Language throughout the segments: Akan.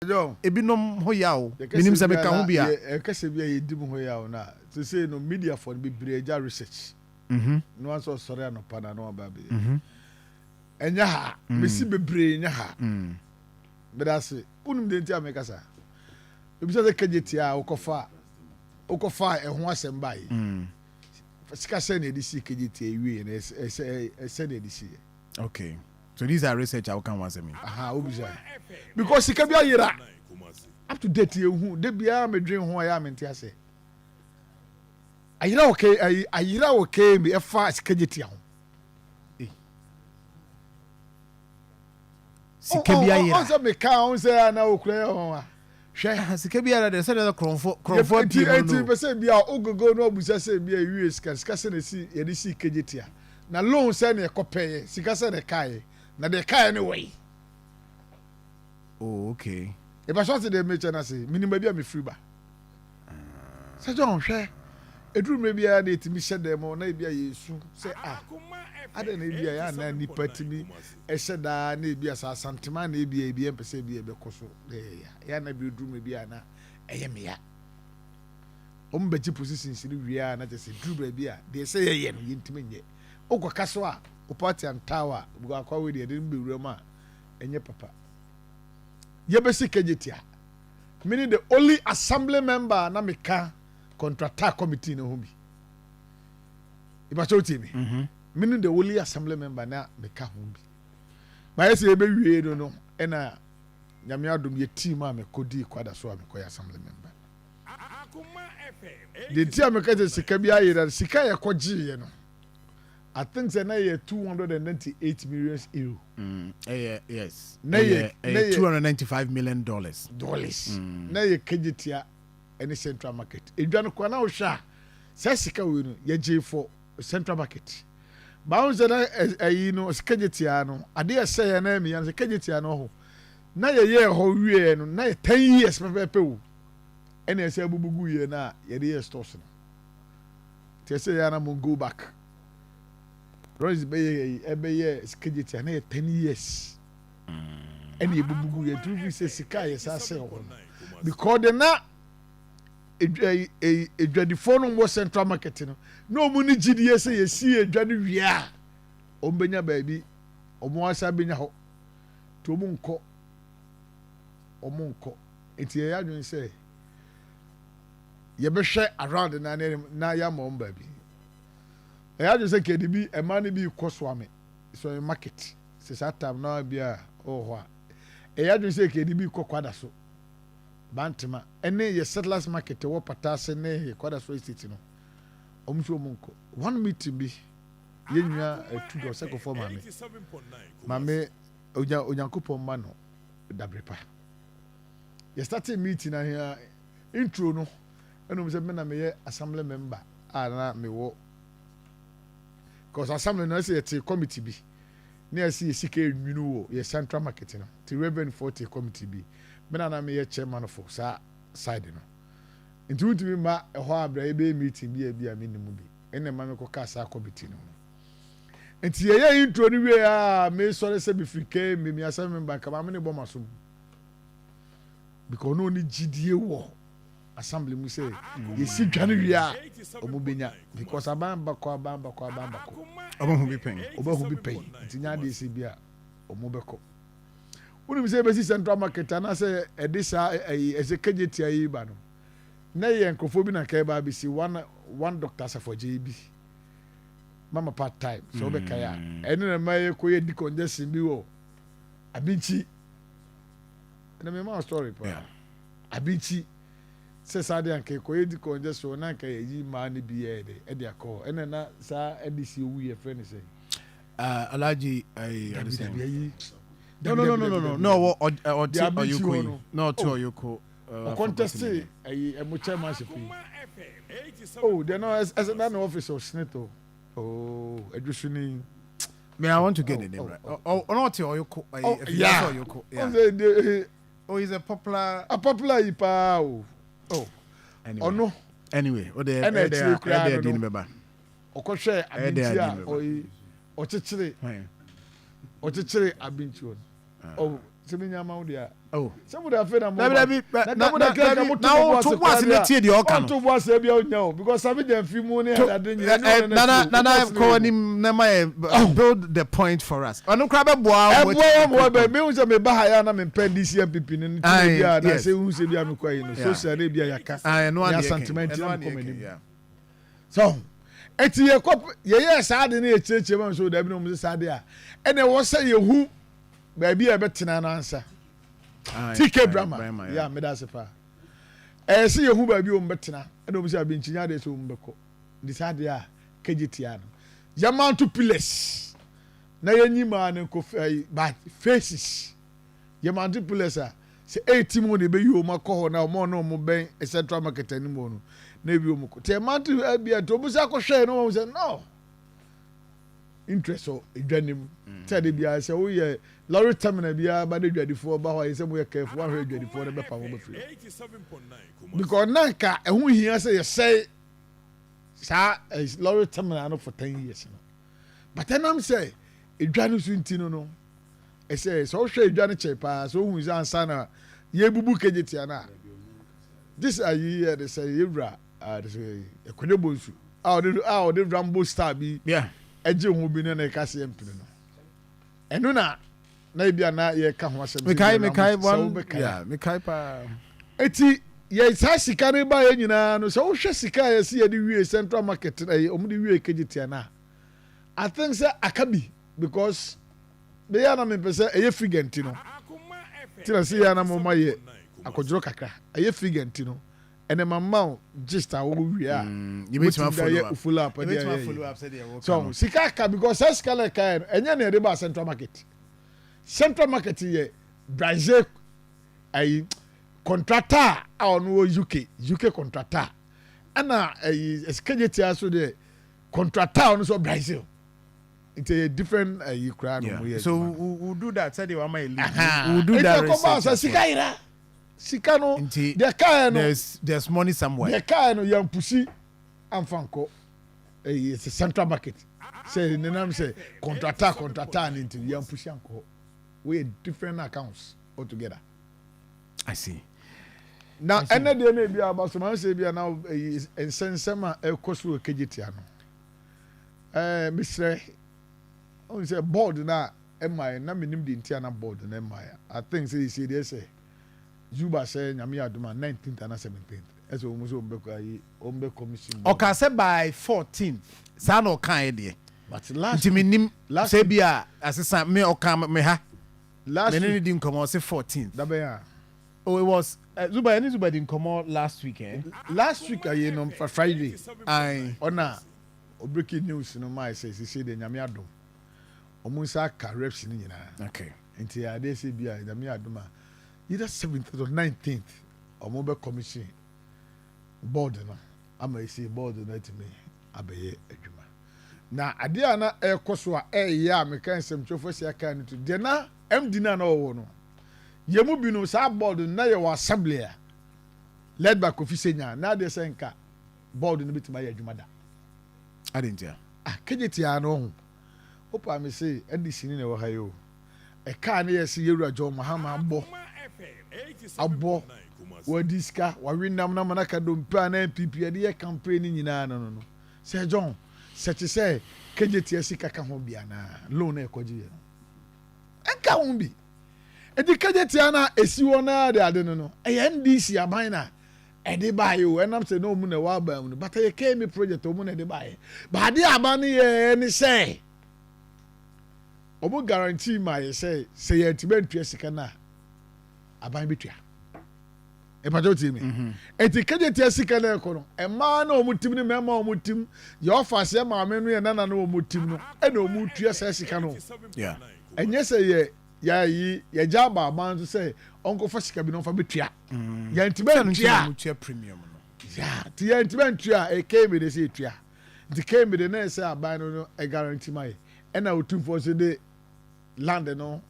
ebinom ho yawo minim se meka ho bia e kase bia yedim ho yawo na to say no media for be breja research no one so sorry anopa na no ba be enya ha mesi bebre enya ha bedase unum de ntia meka sa ebi se Kejetia okofa ehho asem bai sika se na edisi Kejetia ewie na ese na edisi. Okay, so these are research I can want me. Obisa. Because sika bia yira up to date ehu de bia medwen ho ya mente ase. Ayira okay me e fa Kejetia ho. Sika bia yira. Onse me ka onse na okure ho. Hwe sika bia yira de se de kromfo bi no. Pese bia ogogo no obusa se bia ewie sika se na si ye de si Kejetia. Na loan se na ekopeye sika se na kai na de kai ne way. Oh, okay. If I shot the mention I say minimum be me free ba. Say John hwe eduru me bia na etimi hye dem na bia Yesu say ada na bia ya na nipa timi ehye da na bia sa santema na bia empese bia be koso ya na bia eduru me bia na eye me ya ombeji position siri wia na just eduru bia de say ye no yentimi nye ogwa so a o party and tower go akwa we de be wura ma enye papa yebesi Kejetia meaning the only assembly member na meka contract committee no hobi iba choti me meaning the only assembly member na meka hobi ba yesi ebe wie no na nyame adom ye team a mekodi kwada so a mekoya assembly member Akoma FM the team meka sika bia yira sika ye koji ye no I think say na ye 298 million euro. Yes. Na ye $295 million. Na ye Kejetia any Central Market. Edwan kwa na ohwa. Say sika we no ye je for Central Market. Ba on say na ayi no Kejetia no ade say na me yan say Kejetia no ho. Na ye ho wie no na ye 10 years pepe wo. Ene say bubugu ye na ye de stores no. Te say ya na mo go back. Rose be Kejetia na 10 years. And you bubu ye do say sika yes ase ho. Because the na edwadifo no mo Central Market no mu ni gidie say ye si edwade wia. Ombenya baabi omo asa benya ho. To omo nko. Enti ye adwen say ye be hwe around na ya mo baabi. I just say KDB a man be koswame so a market says that time now be a I just say KDB kwada so bantima ene ye settlers market wo patase ne kwada so city no omso monko one meeting bi ye nwa $2 second for mame onyankopon ma no dabrepa ye started meeting na here intro no eno say me na me assembly member na me wo because assembly no say a committee bi na see sika enwinu wo ye Central Market no the revenue for the committee bi me na me chairman for sa side no nti wutumi ma ho abra ebe meeting bi a minimum bi ene ma me ko ka sa committee no nti ye intro ni we a me sore se bi frike me assembly member ka ma me ne bo maso because no ni gidie wo assembly mu say ye si dwane wia omubenya because abamba ko obahu bi pen tinya de se bia omubeko unu mi say be si Central Market na say edisa eze Kejetia yi ba no na ye nkofo bi na kai ba bi si one doctor for JB mama part time so be kai a ene na maye ko ye di congestion bi wo abinchi na me ma story pa abinchi se sade anke ko yedi congestion na anke yi ma ne bi e de akọ ene na sa edisi owu ye friend say Alaji I understand no oyuko no to oyuko contest mo chairmanship they no as that no office of senator edusuni me I want to get the name right not oyuko oyuko he's a popular ipa anyway o de di member okohwe abinti a ochechire abinti on semenya ma wo dia Oh. Some would have fed a Now to was in the tea the Okan. To was a no, because some of them few money Nana calling him build the point for us. I don't crab a boy. Millions of me Bahayana and pen this year pippin and I say who's a Biamuquay, social Arabia Yaka. I know sentimental. So, it's your cop, yes, I didn't a church, so there be no Sadia. And I was saying who, baby, a better answer. TK Brahma, yeah, me that's a pa. I see you who by you better. I don't have been chinyade so umbeko. Decide ya Kejetia. Yaman to piles. Na yenyi man and coffee but faces. Yaman to piles say 80 money be you mako na mo no mo ben a central market anymore. Maybe you moko. Te man to be a tobusa share no say no. Interest or idwanim. Tell be I say oh yeah. Lorry terminal bia ba de dwadifo ba ho yese mo ye careful ahwe dwadifo de be pa mo be free because nanka ehun hia say say sa lorry terminal no for 10 years no but then I'm say edwane so ntino no e say so hwe edwane che pa so hu is answer na ye bubu Kejetia na this are year they say yewra they say ekodebo nsu the Rambo star bi yeah eje hu bi no na ka se empino no eno na na bia na ye ka ho asem mekai one yeah mekai pa eti ye sa sika ne ba ye nyina no so wo hwe sika ye se ye di wie central market na ye omu di wie Kejetia na I think say akabi because be ya na me pese eye figure ntino ti na se ya na mo ma ye akodjoro kakra eye figure ntino ene mamma just a wo wie a you meet my follow up so sika ka because sika like ka enye na de ba central market. Central market here, Brazil, a contractor on UK contractor. And a Kejetia so the contractor on so Brazil. It's a different Ukraine. So we'll do that. Said you are my we'll do that. Sikano, there's money somewhere. The car no young pussy and Franco. It's a central market. Say the name say contractor and into young pussy uncle. We different accounts altogether. I see. Now, any day maybe about some say be now and send some cost to Kejetia no. Mr. On say board na MI na minim di ntia board na MI. I think say they say Juba say nyame aduma 19th and 17th. Eso mo so ombe commission. Okay, say by 14th. Sa no kan dey. But last minim say bia assistant me okan me ha. Last week didn't come out say 14th. Oh, it was Zuba didn't come out last week, eh? Last week I know for Friday. I ona breaking news no my say the nyame adom. Omunsa ka reps ni nyina. Okay. Enti ade say bia nyame adom either 17th or 19th omobe commission board no. Ama say board no to me abaye adwuma. Na ade ana ekoso a ya me kan sem chofo sia kan to de na MD na wo no yemu bi no sa board na ye wa assembly led by Kofi Senya na de senka board no bitima ya adwuma da adentia Kejetia no opa me say NDC ni na wo hayo e ka na ye se yewura jo mahama abo wa diska wa winam na manaka do mpa na PPA de ye campaign nyina no say John such say Kejetia sika ka ho bia na loan e koje enka ho bi edi Kejetia na esi wona de ade no NDC aban na e de bae o enam se no mu na wa ba mu but ye KMA project o mu na de bae ba de aban ye ni say obo guarantee my say ye tibentua sika na aban betua e pa joti mi eti Kejetia sika na ko no e ma na o mutim ni mema o mutim ye offer se ma me no ye nana na o mutim no e na o mutua se sika no yeah enye say ye ya jaba aban say onko fa sika bi no fa betua ya ntibentua premium no yeah ti ya ntibentua e KMA de say tua the KMA de na say aban no e guarantee my e na otum for say de land no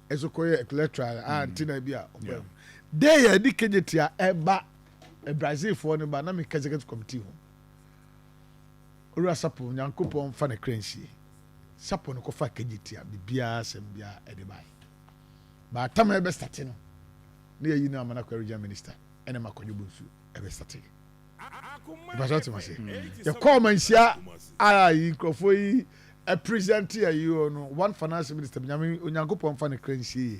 ezokoye electoral antina bia dey ya di Kejetia eba e Brazil for no ba na me executive committee ho ora sapo nyankopon fa na kransi sapo no ko fa Kejetia bibia sem bia e de bai ba tam e be start no ne yayi na amana kwa regional minister ene makonyo bonsu ebe start ibasa ti ma se ye call man sia yi krofo yi a present here you no one finance minister nyame onyankopon fa ne kransie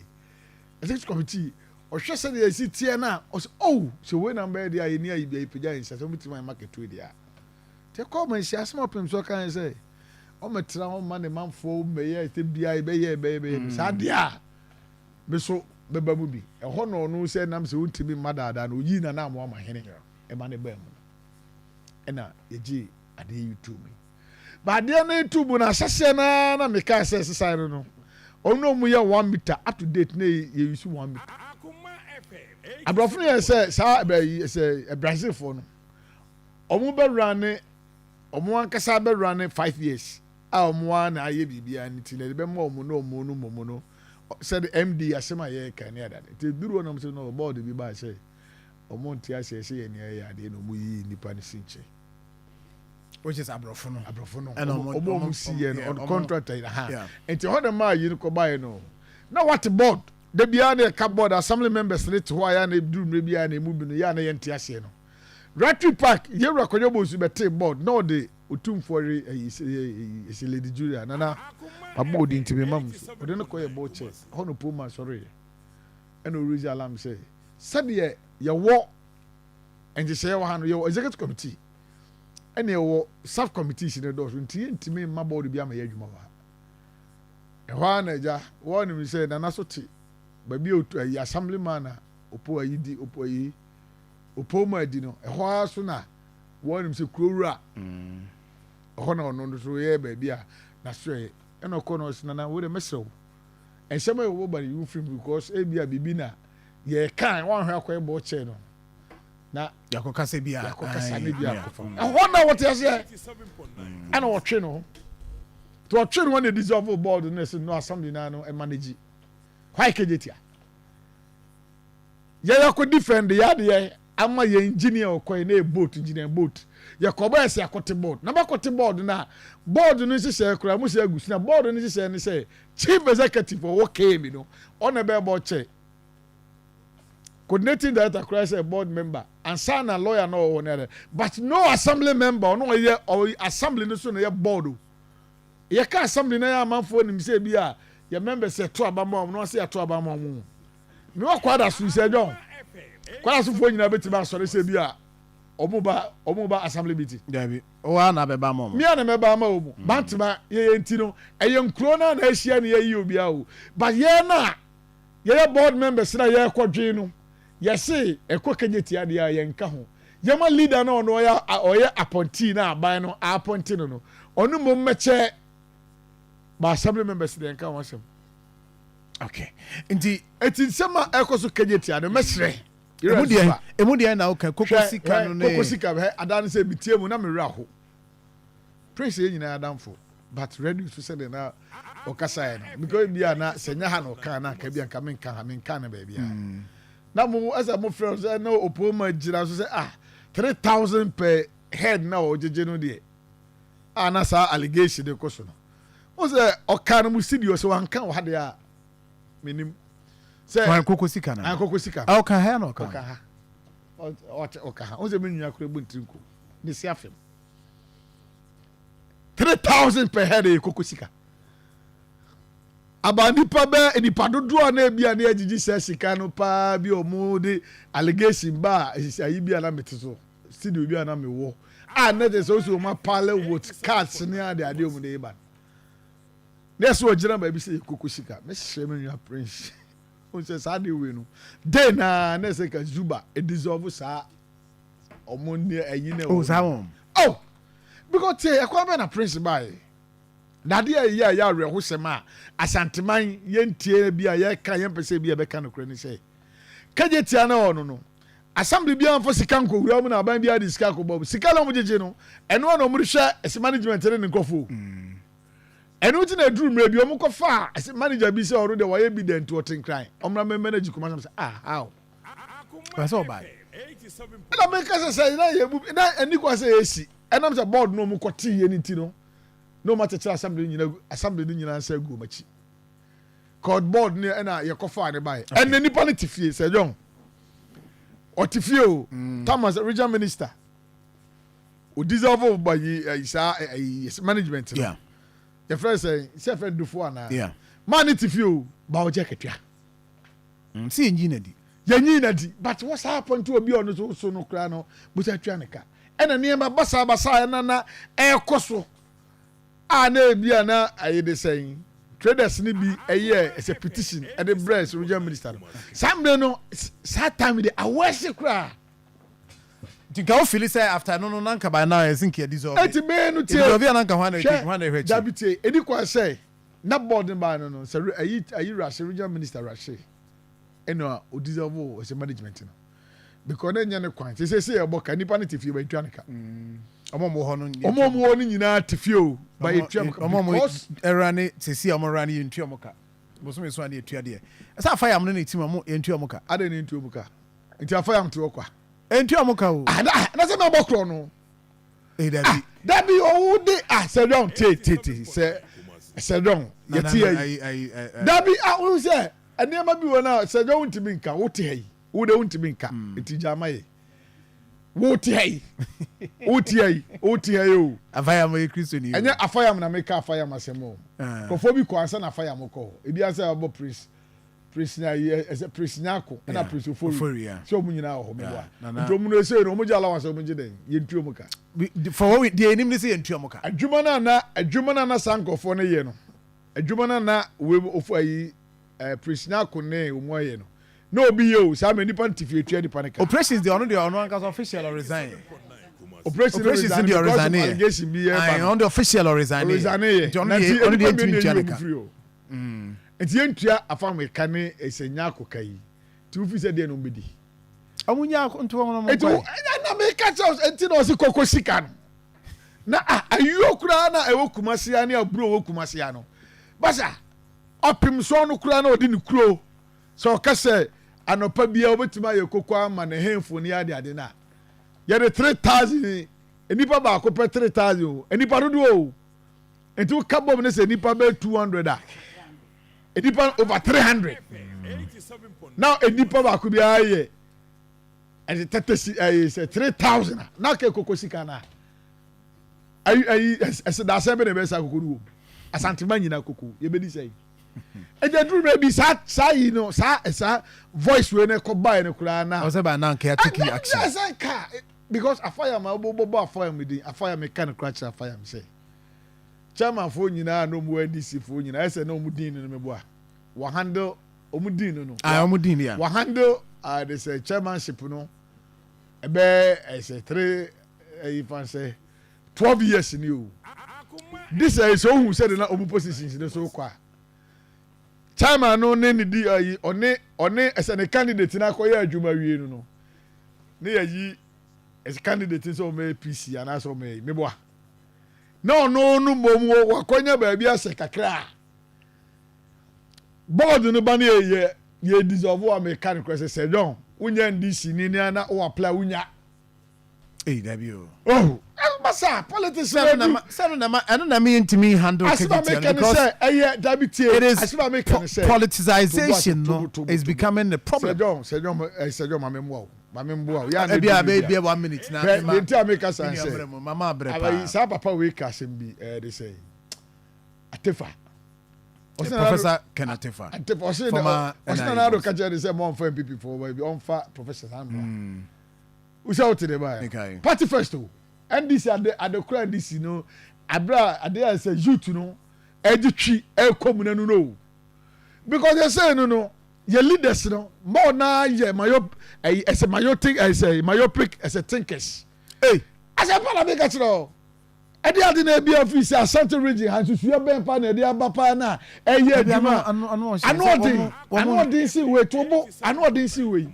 executive committee o hwe se dey si tie na o se oh so we number dey ayi ni ayi bi pija yin se so mutima market we dey te call man sia small pem so kan say o metra o man ne manfo meye te bia be ye sa dia be so be ba mu bi e ho no no se nam se wontimi madada no yi na mo amahene e ma ne ba mu e na yeji ade YouTube but there na YouTube na sese na me ka say sesa no ono mu ye 1 meter up to date na ye use 1 meter abrofo ye say sa say Brazil for no omo be run omo ankasa be run 5 years a omo na aye bibia ni ti na be mo omo no said MD asema ye kan ya dade te duru na mo no board bi ba say omo nti ase ye ni ya ade no mu yi nipa ni sinche which is abrofo no and omo see on contract ha enti ho de ma yi ko ba no na what board de bia na cardboard assembly members let ho ya na duru me bia na mu bi no ya na ye nti ase no Ratri Park ye rakonyo bo su bete board no de otumfo is Lady Julia nana abodi ntime mam ode no ko ye bo che ho no poma sorry and original alarm say said ye wo and say ye ha no ye executive committee and ye wo sub committee si ne do so ntime ma board bia ma ye adwuma wa e ho na ja wo ni mi say nana so ti ba bi otu assemblyman na opo ayidi opo yi opoma di no e ho aso na won se kurowura ho na ono so ye ba bia na so e no ko no sina na we de mesew en sema e wo ba you film because e bia bibi na ye kan won hwa akoy bo che no na yakokasa bia yakokasa ne bia akofa ho na what yes ye ana wo twe no to twe no one dissolve board no se no assembly na no e manage why Kejetia ye yakko defend ya de ama ye engineer okoy na boat engineer boat ye ko ba ese akote board na ba kote board na board no sise kura mu se agusi na board no sise ne say chief executive o KMA no on be bo che coordinating director kura say board member and sign a lawyer no on there but no assembly member no ye or assembly no so no ye board ye ka assembly na ya manfo nim say bia ye member say to abamo no say to abamo mu me wa kwada su say John kwala so fo nyina beti ba sore se bia omo ba assembly meeting dabi o ana be ba mom mi ana me ba ma omo bantima ye enti no eye nkro na na ahia ne ye obi a o but ye na ye board members na ye kwadwe no ye se Kejetia de a ye nka ho ye ma leader na ono oya appointee na aban no appointee no onu mo meche ba assembly members de nka ho asem okay nti sema ekoso Kejetia no mesre emudia na oka kokosika no ne kokosika he adan se bitie mu na me raho praise ye nyina adamfo but ready to say na okasa no because bia na senya ha no ka na ka bia nka menka na ba bia na mu asa mu friends na opoma gira so say 3,000 per head na ojeje no de na sa allegation de koso no o say oka no mu studio so wanka wa de a menim say kokosika na kokosika oka ha no oka ha oka ha o say me nua kura buntinko ni si afem 3,000 per head kokosika abani pa be nipa dodo na bia na agigi sika no pa bi omo de allegation ba ayi bia na meteso studio bia na me wo na de so ma pale with cards ni ade omo de ba neso ogira ba bi say kokosika me hye me nua prince o se sa de we no de na se ka zuba e dissolve sa omo ni ayi na o sa won because Kwame na prince by na de ya reho sema asanteman yentie bia ye ka yempese bia be ka no kra ni say Kejetia na ono no assembly bia amfo sika nko wura mu na aban bia di sika ko bob sika la mo jeje no eno no mo hwe ese management ne nkofo eno ti na duru mra bi omo ko fa ese manager bi say already wa ye bi dent what in crime omra me manage kuma say how that's all bad na me ka say na ye bu na ani kwa say esi enam say board no mo kwoti ye ni ti no no matter assembly nyina say go machi code board ne na ye ko fa ne bai en nipa ne tifie say John Otifio Thomas regional minister o dissolve by management Yeah. the first say friend do for na Yeah. man Tifio ba o jeketwa See engineer di. yanyi na di but what's happened to obi on so no kra no bo twa neka ena niema basa na ekoso a na bia na aye de saying traders ni bi as a petition at the breast regional minister sambe no that time the awase kra You go feel say after no nanka by now I think you dissolve. eti be no tie You nanka when they dabite edi kwa say na board ba no say ayi rush regional minister rush eno o dissolve as a management no because na nya ne kwan say e boka nipa ne tifie ba twa neka omo ho no omo nyina tifie o ba etwa because erane sesi omo rane yentu omoka boso me so ane etua de esa afa yam no na tim omo yentu omoka ade ne ntu omuka nti afa yam to okwa entu omoka o na se me bokro no dabi o de sedon sedon yeti yi dabi o se enema bi wona sedon untimi nka wote yi wo de untimi nka eti jamaye wote yi wote yi o afaya mo Kristo ni enye afaya na meka afaya masemo kofo bi ko ansa na afaya mo ko ebi asa abo priest na priest nyako na priest ofori so mu nyina ho mewa ntom no ese no mu jala wansa mu giden yentuo mu ka for we dey enim ne se yentuo mu ka adwuma na sankofo ne ye no adwuma na we ofu ayi priest nyako ne omu aye no na obi ye o sa me nipa ntifie tua nipa ne ka operations dey ono anka official or resign operations in the resign allegation bi e on the official or resign on the tua enti yentua afameka ne esenya akokai ti ufi se de no mbedi amunya nto no mo enti na meka chaos enti no se kokosika no na ayo kura na ewo kumasia ne aburo wo kumasia no basa opim so no kura na odi ne kuro so kase anopa bia obetima ye kokwa ma ne hemfo ne ade na ye de 3000 enipa ba ko pe 3000 enipa dodo o enti wo kabom ne se enipa be 200 enipa over 300 now enipa ba ko bia ye and the 3000 na ke kokosika na ai as da se be ne be sa kokuru asantima nyina koku ye be di sei eje duru na bi sa yi no sa voice we ne ko buy ne kura na o se ba na nke take action because afire ma bobo afire me din afire me kan crash afire me say chairman fo nyina no mu NDC fo nyina ese na omu din no me bo a wa handle omu din no omu din ya wa handle the say chairmanship no ebe say 3 if I say 12 years ni o this is so who said na omu positions no so kwa chairman no ne di ayi one ese ne candidate na koya adwuma wie no ne yayi as candidate so me PC and so me boa no mom wakonya ba bia se kakra board no ba ne ye dissolve American request say John unya NDC ni na o apply unya AW masa politics na me intimi handle because it is politicization is becoming the problem say John mamemwa mamembo ya na bia 1 minute na me ntia make us say mama brepa sa papa we ka sem bi they say atefa Professor Kenatefa atefa na do ka je say mo for MPP for we on fa professor Sandra we say out the buy party first o NDC at the crowd NDC no abra ade say youth no editwi e komuna no because they say no your leaders no more na ye myopic as a thinkers as a parliament katro edi ade na bi office Asante region han susu ben pa na edi abapa na eye aduma anodin si we tobo anodin si we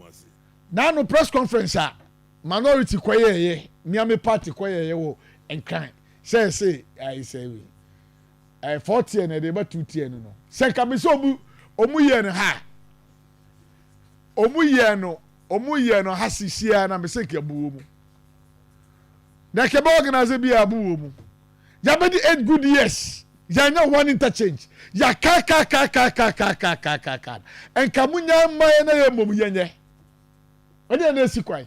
na no press conference minority kwaye niame party kwaye wo enkan say I say we 40 na dey ba 2 no say kameso omu ye no ha omu ye no hasisia na meseke abuwo mu na ke ba organize bi abuwo mu ya be 8 good years ya nya one interchange ya ka enka munya mai na ye mom yenye ɔde na esi kwan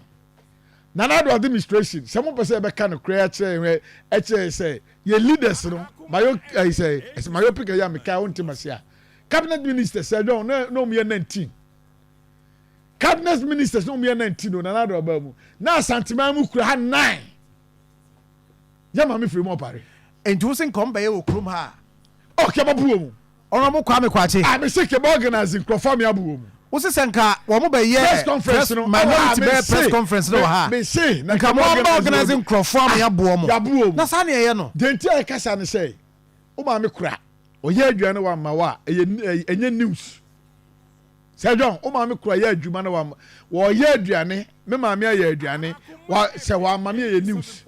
Nanado administration sɛ mo pɛ sɛ ɛbɛka no kura ɛkyerɛ sɛ yɛ leaders no mayo pick ɛyɛ ameka wɔn ntoma se a cabinet ministers sɛ dɔn na ɔmo yɛ 19 cabinet ministers na ɔmo yɛ 19 no Nanado ɔbaa mu na asanteman mu kura ha 9 yɛ maame firi mu ɔpare. nti wosi nkɔm bɛyɛ wɔ kurom ha. kɛbɔ bu wɔ mu. ɔno mo Kwame Kwakye. me se kɛbɔ organizing nkurɔfoɔ mi abu wɔ mu. wosi sɛ nka wɔn mo bɛyɛ press conference no minority bɛyɛ press conference no wɔ ha. nka mo ɔmo organizing nkurɔfoɔ mi abu wɔ mu. na saa ni ɛyɛ no. denti a yɛkasa ne sɛ o maame kura ɔyɛ aduane wa ma wa ɛnyɛ news sɛ John o maame kura yɛ adwuma no wa ma wɔyɛ aduane me maame ayɛ aduane sɛ wa maame yɛ news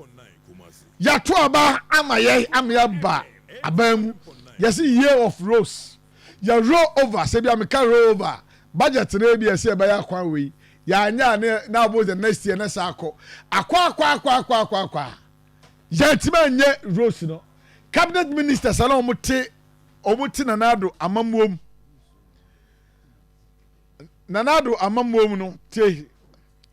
yato aba ama yɛ ba aban mu yɛsi year of rose yɛ roll over sɛ bi ameka roll over budget na ebi ɛsɛ ɛbɛyɛ akwan wei yɛanya na abo the next year na sa akɔ yɛntima nyɛ rose no cabinet minister sɛ na ɔmo te Nanado amamuom no te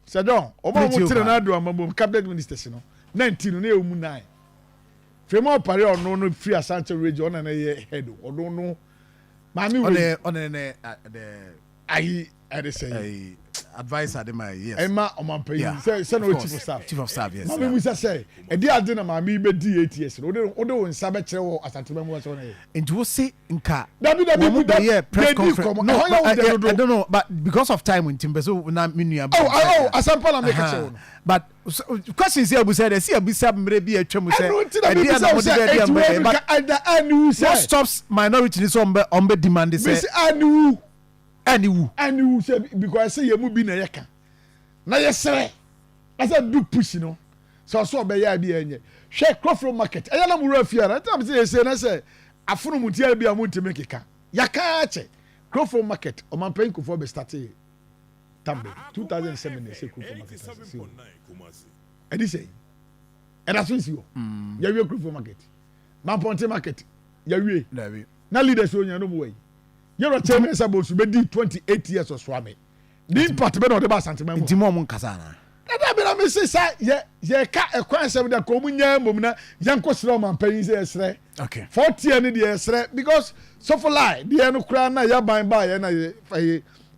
sɛ John ɔmo te Nanado amamuom cabinet ministers no 19 no ɛmu 9 fema pare ɔno no free Asante region ɔna na yɛ head ɔno no maame we ayi ɛde sɛ advice ade my yes ɛma ɔmampa yi sɛ na chief of staff yes maame mu sɛ ɛde ade na maame bɛdi 8 years no wode wo nsa bɛkyerɛ wɔ Asante ma mu wɔ sɛ nti wo se nka dabi press conference no I don't know but because of time in timbeso na menua asampa na make kyerɛ no but questions here said they see abisa mre bi atwa mu say what stops minority so on be demand say aniwu say because say yemu bi na yeka na yesere asa do push no so be ya bi enye hwe Crofro market eya na mura afia na tam say na say afono mutia bi amuntime keka yaka che Crofro market o man pen kofo be start tambe 2007 say Crofro market edi say and that's what you ya wi Crofro market Mamponte market ya wi na leaders onya no way yero chairman sabosu be di 28 years of swame the impact be no de ba Asante ma mu ntimo mo nkasa na da be na me say ye ka ekwan sem da ko mu nya mom na yanko sere man pan say esre okay 40 year ni de esre because so for lie de no kura na ya ban ba ye na ye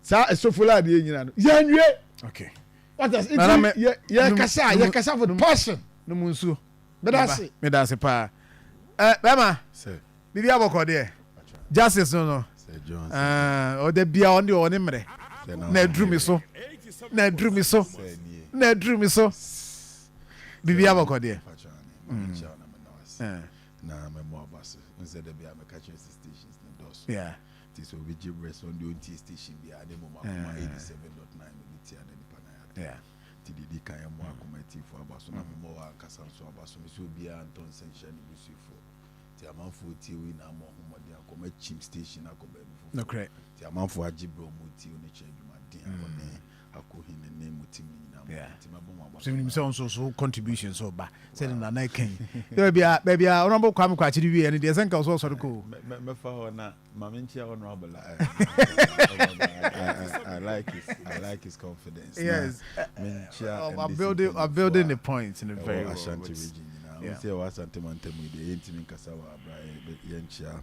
sa so for lie de nyina no ya nwie okay what does it ye kasa for the person no mu nsu me da se pa bema sir bibi aboko de justice no o de bia on de o ne mre na adru mi so bibi aboko de na me mo abaso nse de bia me catch stations in dos yeah this will be gibberish on the OT station bia de mo Akoma 87.9 minutes and the panaya yeah TDD kan mo Akoma for abaso na me mo akasa so abaso me so bia Anton Sension busu for ti amanfo ti we na mo homode Akoma chim station Akoma no correct ti amanfo agibro mo ti oni cheduma din akone akohin ne mutim nyina mo ti mabo mo abaso so contribution so ba say na na kan baby honorable Kwame Kwakye di we and dey senka so so ko me fa ho na mamenchia honorable I like his confidence yes I'm building the points in a very well Ashanti region we say Asante Mantemu de yentimi nkasa wa abra yenchia